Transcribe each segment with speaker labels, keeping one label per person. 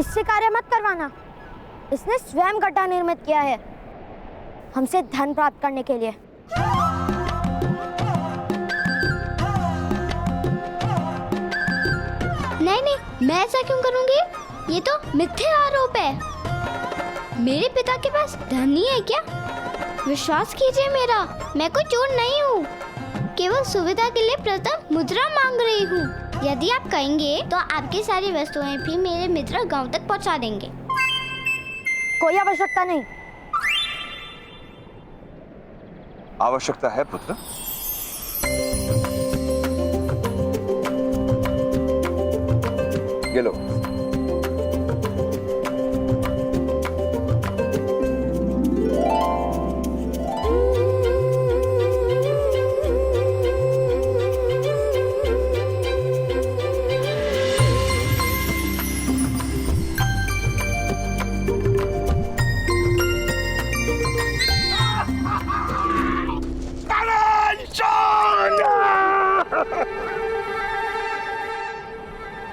Speaker 1: इससे कार्य मत करवाना। इसने स्वयं गड्ढा निर्मित किया है हमसे धन प्राप्त करने के लिए।
Speaker 2: नहीं नहीं, मैं ऐसा क्यों करूंगी? ये तो मिथ्या आरोप है। मेरे पिता के पास धन नहीं है क्या? विश्वास कीजिए मेरा, मैं कोई चोर नहीं हूँ। केवल सुविधा के लिए प्रथम मुद्रा मांग रही हूँ। यदि आप कहेंगे तो आपकी सारी वस्तुएं भी मेरे मित्र गांव तक पहुँचा देंगे।
Speaker 1: कोई आवश्यकता नहीं।
Speaker 3: आवश्यकता है पुत्र। ये लो।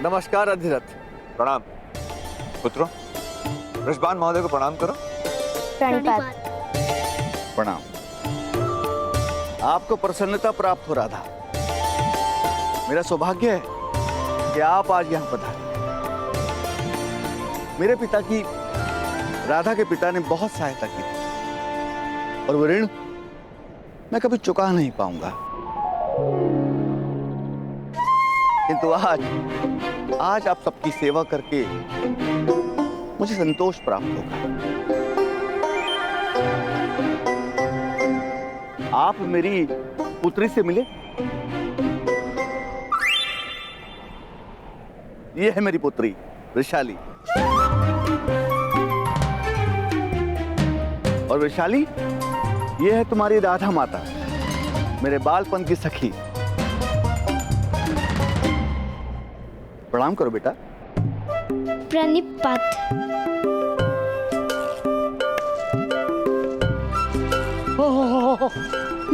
Speaker 4: नमस्कार अधिरथ।
Speaker 3: प्रणाम पुत्रों। ऋषभान महोदय को प्रणाम करो।
Speaker 1: प्रणिपात।
Speaker 4: प्रणाम। आपको प्रसन्नता प्राप्त हो रहा था। मेरा सौभाग्य है कि आप आज यहाँ पधारे। मेरे पिता की, राधा के पिता ने बहुत सहायता की थी और वो ऋण मैं कभी चुका नहीं पाऊंगा। किंतु आज आप सबकी सेवा करके मुझे संतोष प्राप्त होगा। आप मेरी पुत्री से मिले। ये है मेरी पुत्री वैशाली। और वैशाली, ये है तुम्हारी राधा माता, मेरे बालपन की सखी। प्रणाम करो बेटा।
Speaker 2: प्रणिपात।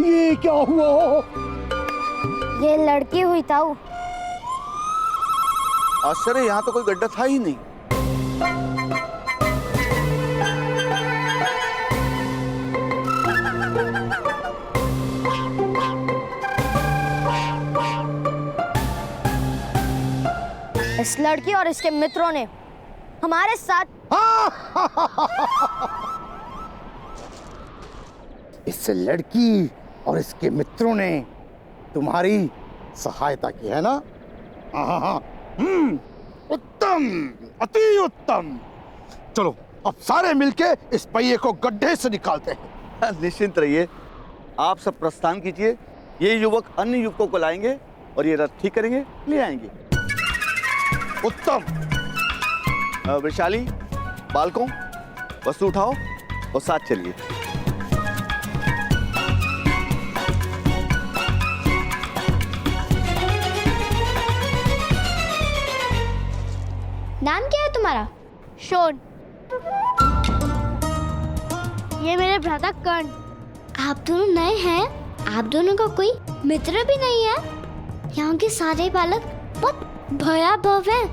Speaker 4: ये क्या हुआ?
Speaker 1: ये लड़की हुई ताऊ।
Speaker 4: आश्चर्य, यहाँ तो कोई गड्ढा था ही नहीं।
Speaker 1: इस लड़की और इसके मित्रों ने हमारे साथ
Speaker 5: इस लड़की और इसके मित्रों ने तुम्हारी सहायता की है ना? उत्तम, अति उत्तम। चलो अब सारे मिलके इस पहिए को गड्ढे से निकालते हैं।
Speaker 4: निश्चिंत रहिए, आप सब प्रस्थान कीजिए। ये युवक अन्य युवकों को लाएंगे और ये रथ ठीक करेंगे, ले आएंगे।
Speaker 5: उत्तम।
Speaker 4: वैशाली, बालकों, वस्तु उठाओ और साथ चलिए।
Speaker 2: नाम क्या है तुम्हारा?
Speaker 1: शोन। ये मेरे भ्राता कर्ण।
Speaker 2: आप दोनों नए हैं? आप दोनों का कोई मित्र भी नहीं है? यहाँ के सारे बालक बहुत भयावह हैं।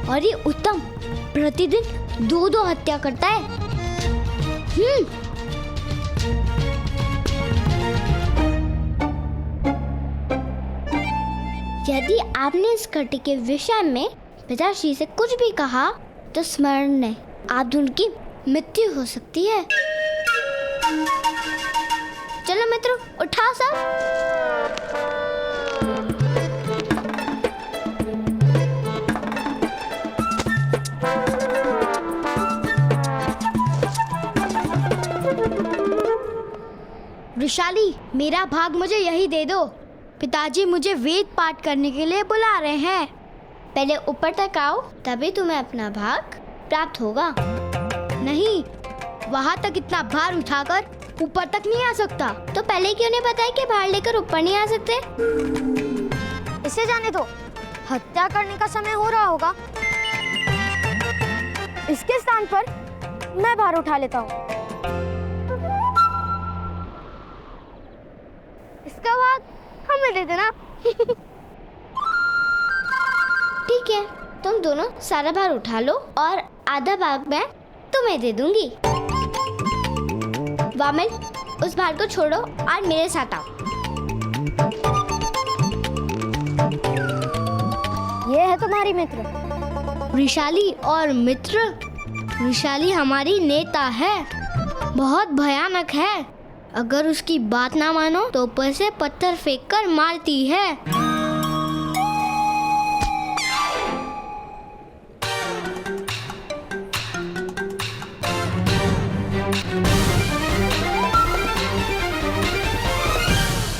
Speaker 2: और ये उत्तम प्रतिदिन 2-2 हत्या करता है। यदि आपने इस घटना के विषय में पिताश्री से कुछ भी कहा तो स्मरण नहीं, आप दोनों की मृत्यु हो सकती है। चलो मित्रों, उठाओ सब।
Speaker 1: वैशाली, मेरा भाग मुझे यही दे दो। पिताजी मुझे वेद पाठ करने के लिए बुला रहे हैं।
Speaker 2: पहले ऊपर तक आओ, तभी तुम्हें अपना भाग प्राप्त होगा।
Speaker 1: नहीं, वहाँ तक इतना भार उठाकर ऊपर तक नहीं आ सकता।
Speaker 2: तो पहले क्यों नहीं बताया कि भार लेकर ऊपर नहीं आ सकते?
Speaker 1: इसे जाने दो, हत्या करने का समय हो रहा होगा। इसके स्थान पर मैं भार उठा लेता हूँ। इसका भाग हमें दे देना।
Speaker 2: ठीक है। तुम दोनों सारा भार उठा लो और आधा भाग मैं तुम्हें दे दूंगी। वामिल, उस भार को छोड़ो और मेरे साथ आओ।
Speaker 1: ये है तुम्हारी मित्र।
Speaker 2: वृषाली और मित्र? वृषाली हमारी नेता है, बहुत भयानक है। अगर उसकी बात ना मानो तो ऊपर से पत्थर फेंककर मारती है।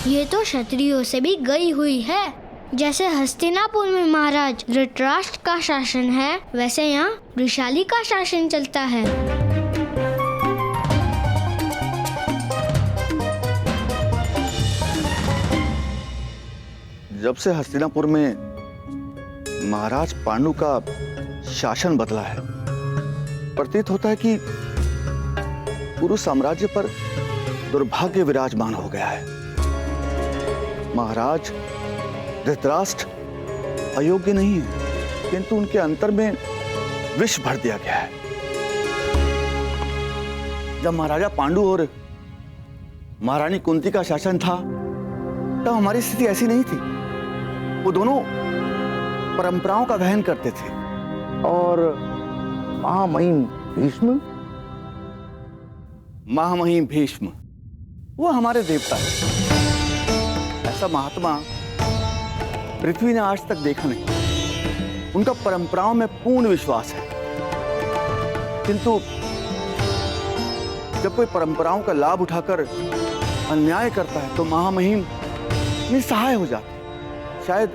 Speaker 2: ये तो क्षत्रियों से भी गई हुई है। जैसे हस्तिनापुर में महाराज धृतराष्ट्र का शासन है, वैसे यहाँ वृषाली का शासन चलता है।
Speaker 4: जब से हस्तिनापुर में महाराज पांडु का शासन बदला है, प्रतीत होता है कि पूरे साम्राज्य पर दुर्भाग्य विराजमान हो गया है। महाराज धृतराष्ट्र अयोग्य नहीं है, किंतु उनके अंतर में विष भर दिया गया है। जब महाराजा पांडु और महारानी कुंती का शासन था, तब हमारी स्थिति ऐसी नहीं थी। वो दोनों परंपराओं का वहन करते थे।
Speaker 5: और महामहिम भीष्म?
Speaker 4: महामहिम भीष्म वो हमारे देवता हैं। ऐसा महात्मा पृथ्वी ने आज तक देखा नहीं। उनका परंपराओं में पूर्ण विश्वास है, किंतु जब कोई परंपराओं का लाभ उठाकर अन्याय करता है तो महामहिम निस्सहाय हो जाते। शायद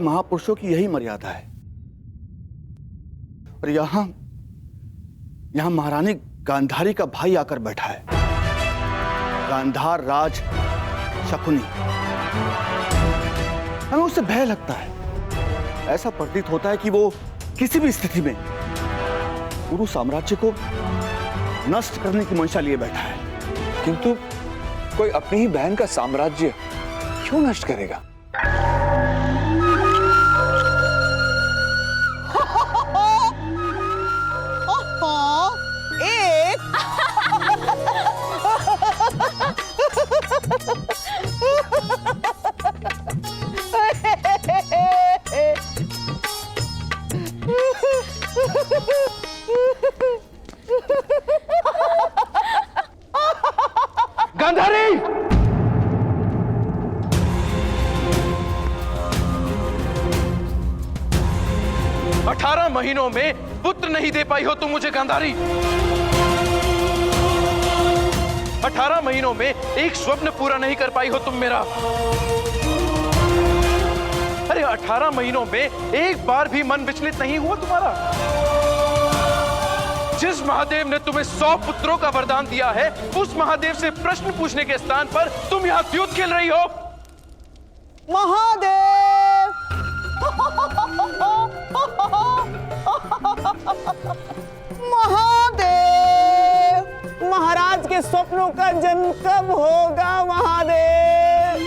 Speaker 4: महापुरुषों की यही मर्यादा है। और यहां महारानी गांधारी का भाई आकर बैठा है, गांधार राज शकुनी। हमें उससे भय लगता है। ऐसा प्रतीत होता है कि वो किसी भी स्थिति में पूरे साम्राज्य को नष्ट करने की मंशा लिए बैठा है।
Speaker 3: किंतु कोई अपनी ही बहन का साम्राज्य क्यों नष्ट करेगा?
Speaker 6: गांधारी! 18 महीनों में पुत्र नहीं दे पाई हो तुम मुझे गांधारी। 18 महीनों में एक स्वप्न पूरा नहीं कर पाई हो तुम मेरा। अरे 18 महीनों में एक बार भी मन विचलित नहीं हुआ तुम्हारा। जिस महादेव ने तुम्हें 100 पुत्रों का वरदान दिया है, उस महादेव से प्रश्न पूछने के स्थान पर तुम यहाँ द्यूत खेल रही हो।
Speaker 7: महादेव! महादेव! महाराज के स्वप्नों का जन्म कब होगा? महादेव!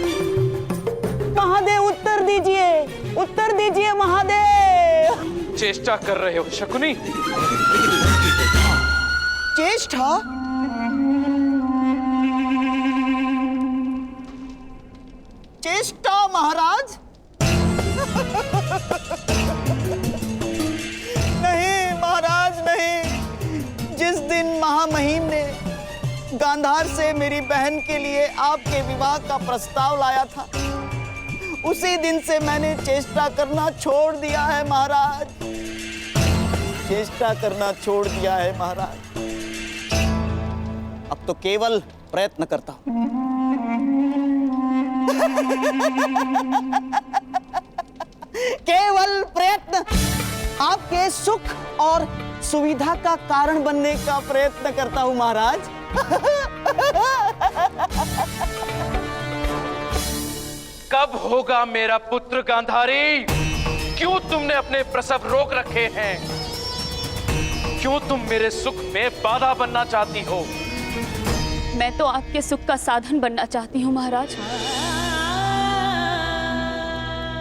Speaker 7: महादेव उत्तर दीजिए, उत्तर दीजिए महादेव!
Speaker 6: चेष्टा कर रहे हो शकुनी?
Speaker 7: चेष्टा? चेष्टा महाराज? नहीं महाराज नहीं। जिस दिन महामहिम ने गांधार से मेरी बहन के लिए आपके विवाह का प्रस्ताव लाया था, उसी दिन से मैंने चेष्टा करना छोड़ दिया है महाराज। चेष्टा करना छोड़ दिया है महाराज। अब तो केवल प्रयत्न करता हूं। केवल प्रयत्न, आपके सुख और सुविधा का कारण बनने का प्रयत्न करता हूं महाराज।
Speaker 6: कब होगा मेरा पुत्र गांधारी? क्यों तुमने अपने प्रसव रोक रखे हैं? क्यों तुम मेरे सुख में बाधा बनना चाहती हो?
Speaker 8: मैं तो आपके सुख का साधन बनना चाहती हूँ महाराज।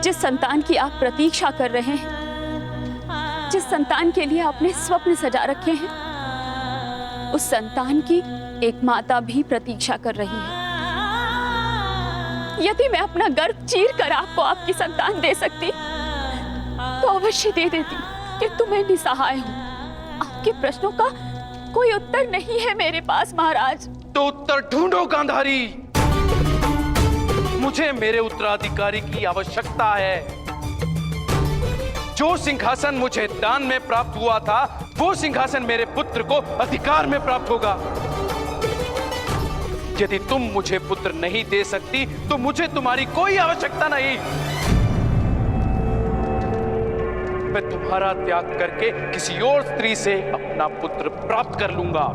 Speaker 8: जिस संतान की आप प्रतीक्षा कर रहे हैं, जिस संतान के लिए आपने स्वप्न सजा रखे हैं, उस संतान की एक माता भी प्रतीक्षा कर रही है। यदि मैं अपना गर्भ चीर कर आपको आपकी संतान दे सकती तो अवश्य दे देती, किंतु मैं निसहाय हूँ। आपके प्रश्नों का कोई उत्तर नहीं है मेरे पास महाराज।
Speaker 6: तो उत्तर ढूंढो गांधारी। मुझे मेरे उत्तराधिकारी की आवश्यकता है। जो सिंहासन मुझे दान में प्राप्त हुआ था, वो सिंहासन मेरे पुत्र को अधिकार में प्राप्त होगा। यदि तुम मुझे पुत्र नहीं दे सकती तो मुझे तुम्हारी कोई आवश्यकता नहीं। मैं तुम्हारा त्याग करके किसी और स्त्री से अपना पुत्र प्राप्त कर लूंगा।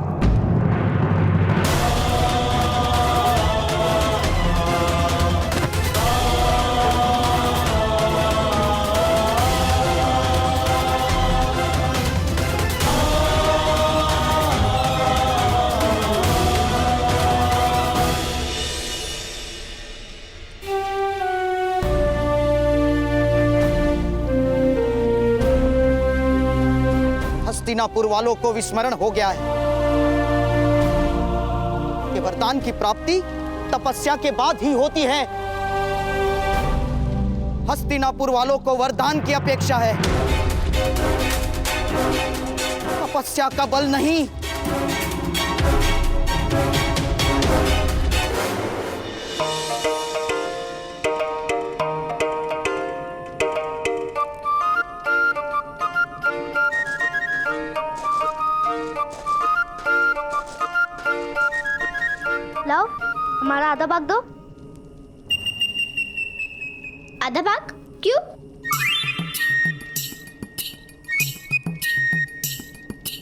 Speaker 7: हस्तिनापुर वालों को विस्मरण हो गया है कि वरदान की प्राप्ति तपस्या के बाद ही होती है। हस्तिनापुर वालों को वरदान की अपेक्षा है, तपस्या का बल नहीं।
Speaker 1: लाओ, हमारा आधा भाग दो।
Speaker 2: आधा भाग? क्यों?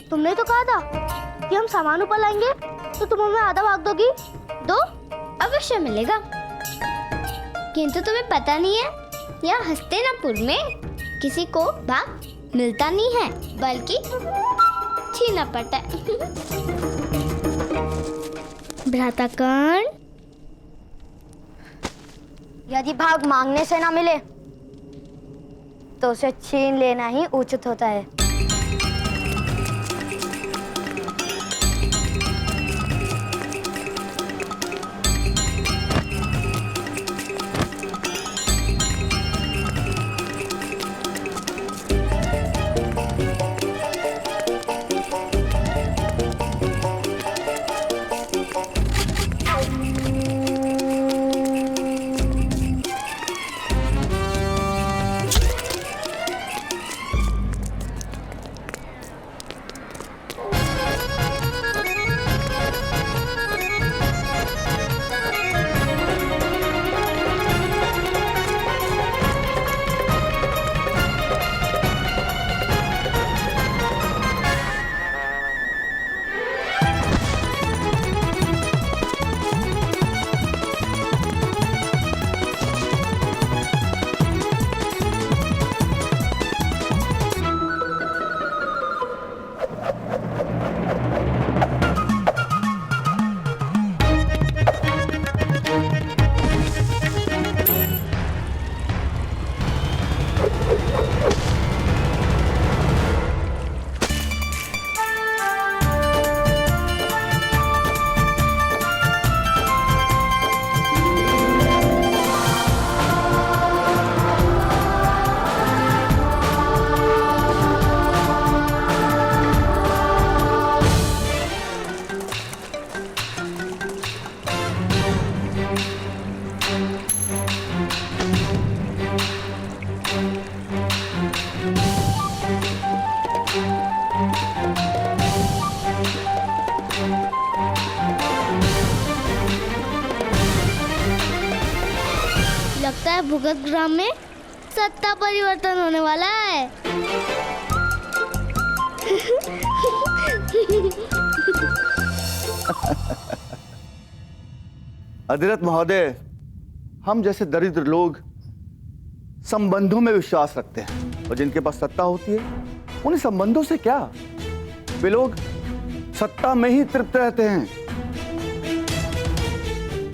Speaker 1: तुमने तो कहा था कि हम सामान ऊपर लाएंगे, तो तुम हमें आधा भाग दोगी।
Speaker 2: दो अवश्य मिलेगा, किंतु तुम्हें पता नहीं है, यहाँ हस्तिनापुर में किसी को भाग मिलता नहीं है, बल्कि छीना पड़ता है। भ्राताकर्ण,
Speaker 1: यदि भाग मांगने से ना मिले तो उसे छीन लेना ही उचित होता है।
Speaker 2: लगता है भुगत ग्राम में सत्ता परिवर्तन होने वाला है।
Speaker 4: अधिरथ महोदय, हम जैसे दरिद्र लोग संबंधों में विश्वास रखते हैं, और जिनके पास सत्ता होती है उन्हें संबंधों से क्या, वे लोग सत्ता में ही तृप्त रहते हैं।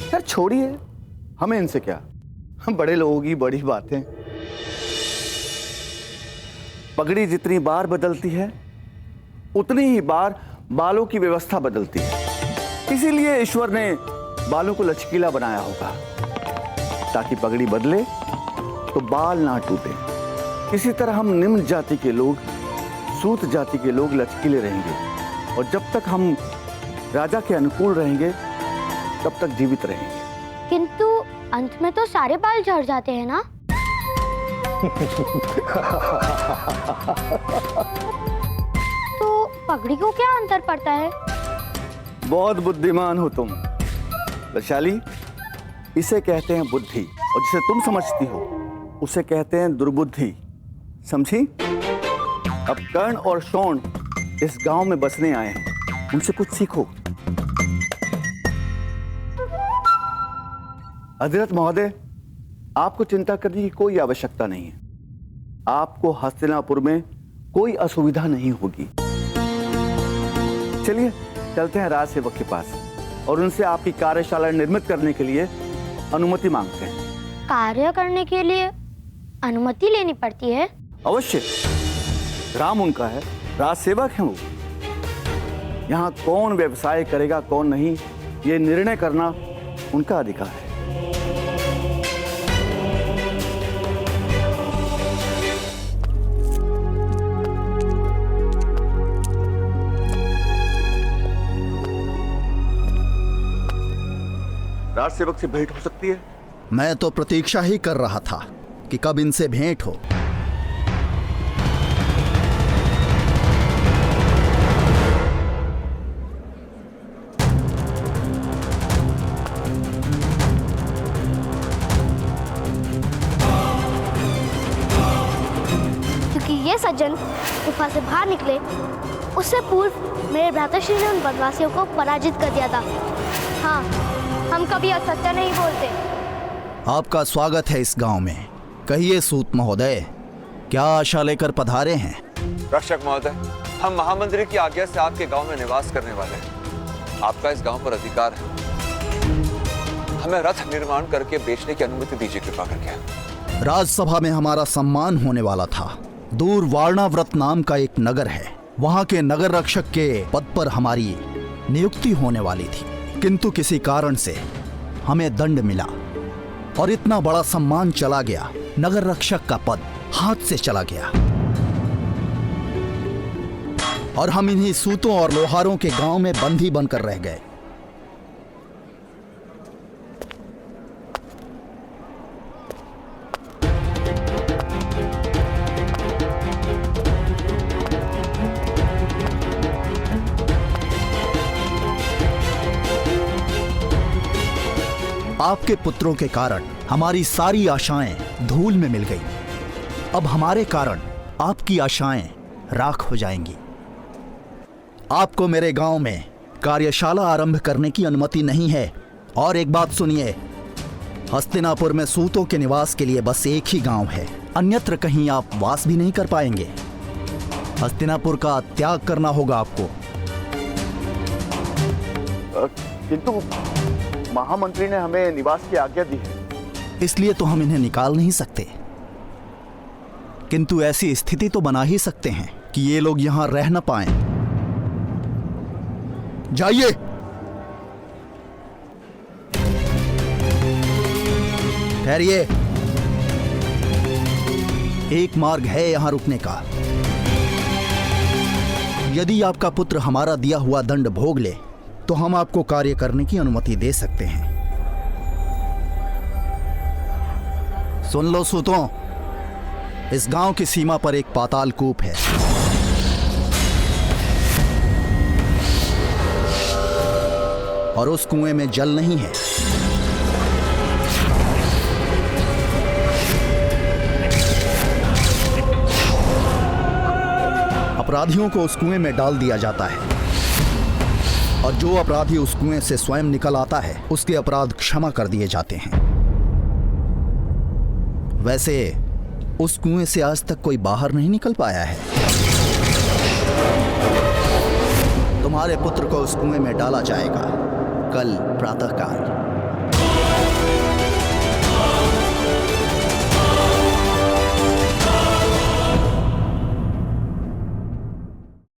Speaker 4: यार छोड़िए, हमें इनसे क्या, हम बड़े लोगों की बड़ी बातें। पगड़ी जितनी बार बदलती है उतनी ही बार बालों की व्यवस्था बदलती है। इसीलिए ईश्वर ने बालों को लचकीला बनाया होगा, ताकि पगड़ी बदले तो बाल ना टूटे। इसी तरह हम निम्न जाति के लोग, सूत जाति के लोग लचकीले रहेंगे, और जब तक हम राजा के अनुकूल रहेंगे तब तक जीवित रहेंगे।
Speaker 1: किंतु अंत में तो सारे बाल झड़ जाते हैं ना? तो पगड़ी को क्या अंतर पड़ता है?
Speaker 4: बहुत बुद्धिमान हो तुम वैशाली। इसे कहते हैं बुद्धि, और जिसे तुम समझती हो उसे कहते हैं दुर्बुद्धि। समझी? अब कर्ण और शोण इस गांव में बसने आए हैं, उनसे कुछ सीखो। अधिरथ महोदय, आपको चिंता करने की कोई आवश्यकता नहीं है। आपको हस्तिनापुर में कोई असुविधा नहीं होगी। चलिए चलते हैं राज सेवक के पास और उनसे आपकी कार्यशाला निर्मित करने के लिए अनुमति मांगते हैं।
Speaker 1: कार्य करने के लिए अनुमति लेनी पड़ती है?
Speaker 4: अवश्य, राम उनका है, राज सेवक हैं वो। यहाँ कौन व्यवसाय करेगा कौन नहीं, ये निर्णय करना उनका अधिकार है। राज सेवक से भेंट हो सकती है?
Speaker 9: मैं तो प्रतीक्षा ही कर रहा था कि कब इनसे भेंट हो।
Speaker 1: क्योंकि ये सज्जन गुफा से बाहर निकले उससे पूर्व मेरे भ्राताश्री ने उन वनवासियों को पराजित कर दिया था। हाँ, हम कभी असत्य नहीं बोलते।
Speaker 9: आपका स्वागत है इस गांव में। कहिए सूत महोदय, क्या आशा लेकर पधारे हैं?
Speaker 3: रक्षक महोदय, हम महामंत्री की आज्ञा से आपके गांव में निवास करने वाले हैं। आपका इस गांव पर अधिकार है। हमें रथ निर्माण करके बेचने की अनुमति दीजिए कृपा करके।
Speaker 9: राजसभा में हमारा सम्मान होने वाला था। दूर वारणाव्रत नाम का एक नगर है, वहां के नगर रक्षक के पद पर हमारी नियुक्ति होने वाली थी, किंतु किसी कारण से हमें दंड मिला और इतना बड़ा सम्मान चला गया। नगर रक्षक का पद हाथ से चला गया और हम इन्हीं सूतों और लोहारों के गांव में बंदी बनकर रह गए। आपके पुत्रों के कारण हमारी सारी आशाएं धूल में मिल गई। अब हमारे कारण आपकी आशाएं राख हो जाएंगी। आपको मेरे गांव में कार्यशाला आरंभ करने की अनुमति नहीं है। और एक बात सुनिए, हस्तिनापुर में सूतों के निवास के लिए बस एक ही गांव है, अन्यत्र कहीं आप वास भी नहीं कर पाएंगे। हस्तिनापुर का त्याग करना होगा आपको।
Speaker 4: किंतु महामंत्री ने हमें निवास की आज्ञा दी है।
Speaker 9: इसलिए तो हम इन्हें निकाल नहीं सकते, किंतु ऐसी स्थिति तो बना ही सकते हैं कि ये लोग यहां रह न पाएं। जाइए। ठहरिए, एक मार्ग है यहां रुकने का। यदि आपका पुत्र हमारा दिया हुआ दंड भोग ले तो हम आपको कार्य करने की अनुमति दे सकते हैं। सुन लो सूतों, इस गांव की सीमा पर एक पाताल कूप है। और उस कुएं में जल नहीं है। अपराधियों को उस कुएं में डाल दिया जाता है और जो अपराधी उस कुएं से स्वयं निकल आता है उसके अपराध क्षमा कर दिए जाते हैं। वैसे उस कुएं से आज तक कोई बाहर नहीं निकल पाया है। तुम्हारे पुत्र को उस कुएं में डाला जाएगा कल प्रातःकाल।